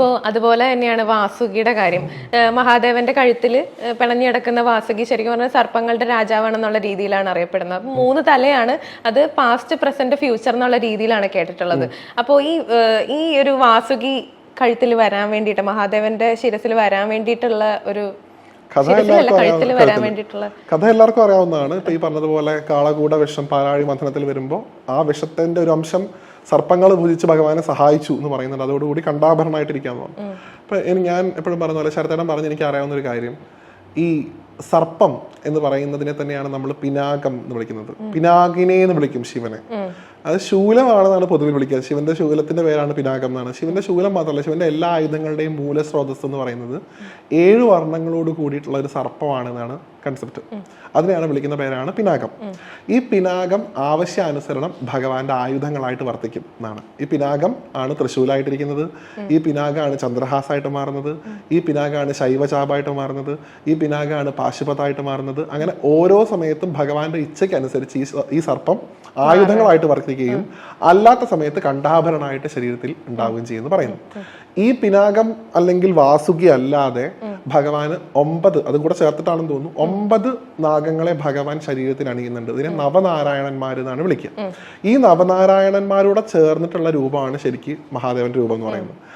അപ്പോൾ അതുപോലെ തന്നെയാണ് വാസുകിയുടെ കാര്യം. മഹാദേവന്റെ കഴുത്തിൽ പിണഞ്ഞു കിടക്കുന്ന വാസുകി ശരിക്കും പറഞ്ഞാൽ സർപ്പങ്ങളുടെ രാജാവാണെന്നുള്ള രീതിയിലാണ് അറിയപ്പെടുന്നത്. അപ്പൊ 3 തലയാണ്. അത് പാസ്റ്റ്, പ്രസന്റ്, ഫ്യൂച്ചർ എന്നുള്ള രീതിയിലാണ് കേട്ടിട്ടുള്ളത്. അപ്പോൾ ഈ ഒരു വാസുകി കഴുത്തിൽ വരാൻ വേണ്ടിയിട്ട്, മഹാദേവന്റെ ശിരസിൽ വരാൻ വേണ്ടിയിട്ടുള്ള ഒരു കഥ എല്ലാവർക്കും അറിയാവുന്നതാണ്. ഇപ്പൊ ഈ പറഞ്ഞതുപോലെ കാളകൂട വിഷം പാലാഴി മഥനത്തിൽ വരുമ്പോൾ ആ വിഷത്തിന്റെ ഒരു അംശം സർപ്പങ്ങൾ പൂജിച്ച് ഭഗവാനെ സഹായിച്ചു എന്ന് പറയുന്നുണ്ട്. അതോടുകൂടി കണ്ടാഭരണമായിട്ടിരിക്കാന്ന് പറഞ്ഞു. അപ്പൊ ഞാൻ എപ്പോഴും പറഞ്ഞ പോലെ ശരത്തേടൻ പറഞ്ഞ് എനിക്ക് അറിയാവുന്ന ഒരു കാര്യം, ഈ സർപ്പം എന്ന് പറയുന്നതിനെ തന്നെയാണ് നമ്മൾ പിനാകം എന്ന് വിളിക്കുന്നത്. പിനാകിനെ എന്ന് വിളിക്കും ശിവനെ. അത് ശൂലമാണെന്നാണ് പൊതുവിൽ വിളിക്കുക. ശിവന്റെ ശൂലത്തിന്റെ പേരാണ് പിനാകം എന്നാണ്. ശിവന്റെ ശൂലം മാത്രമല്ല, ശിവന്റെ എല്ലാ ആയുധങ്ങളുടെയും മൂലസ്രോതസ് എന്ന് പറയുന്നത് 7 വർണ്ണങ്ങളോട് കൂടിയിട്ടുള്ള ഒരു സർപ്പമാണെന്നാണ് കൺസെപ്റ്റ്. അതിനെയാണ് വിളിക്കുന്ന പേരാണ് പിനാകം. ഈ പിനാകം ആവശ്യാനുസരണം ഭഗവാന്റെ ആയുധങ്ങളായിട്ട് വർത്തിക്കും എന്നാണ്. ഈ പിനാകം ആണ് തൃശൂലായിട്ടിരിക്കുന്നത്, ഈ പിനാഗാണ് ചന്ദ്രഹാസായിട്ട് മാറുന്നത്, ഈ പിനാഗാണ് ശൈവചാപായിട്ട് മാറുന്നത്, ഈ പിനാഗാണ് പാശുപതായിട്ട് മാറുന്നത്. അങ്ങനെ ഓരോ സമയത്തും ഭഗവാന്റെ ഇച്ഛയ്ക്കനുസരിച്ച് ഈ സർപ്പം ആയുധങ്ങളായിട്ട് വർത്തിക്കുകയും അല്ലാത്ത സമയത്ത് കണ്ഠാഭരണമായിട്ട് ശരീരത്തിൽ ഉണ്ടാവുകയും ചെയ്യുമെന്ന് പറയുന്നു. ഈ പിനാകം അല്ലെങ്കിൽ വാസുകി അല്ലാതെ ഭഗവാന് 9, അതും കൂടെ ചേർത്തിട്ടാണെന്ന് തോന്നുന്നു, 9 നാഗങ്ങളെ ഭഗവാൻ ശരീരത്തിൽ അണിയുന്നുണ്ട്. ഇതിനെ നവനാരായണന്മാരെന്നാണ് വിളിക്കുക. ഈ നവനാരായണന്മാരോടെ ചേർന്നിട്ടുള്ള രൂപമാണ് ശരിക്കും മഹാദേവന്റെ രൂപം എന്ന് പറയുന്നത്.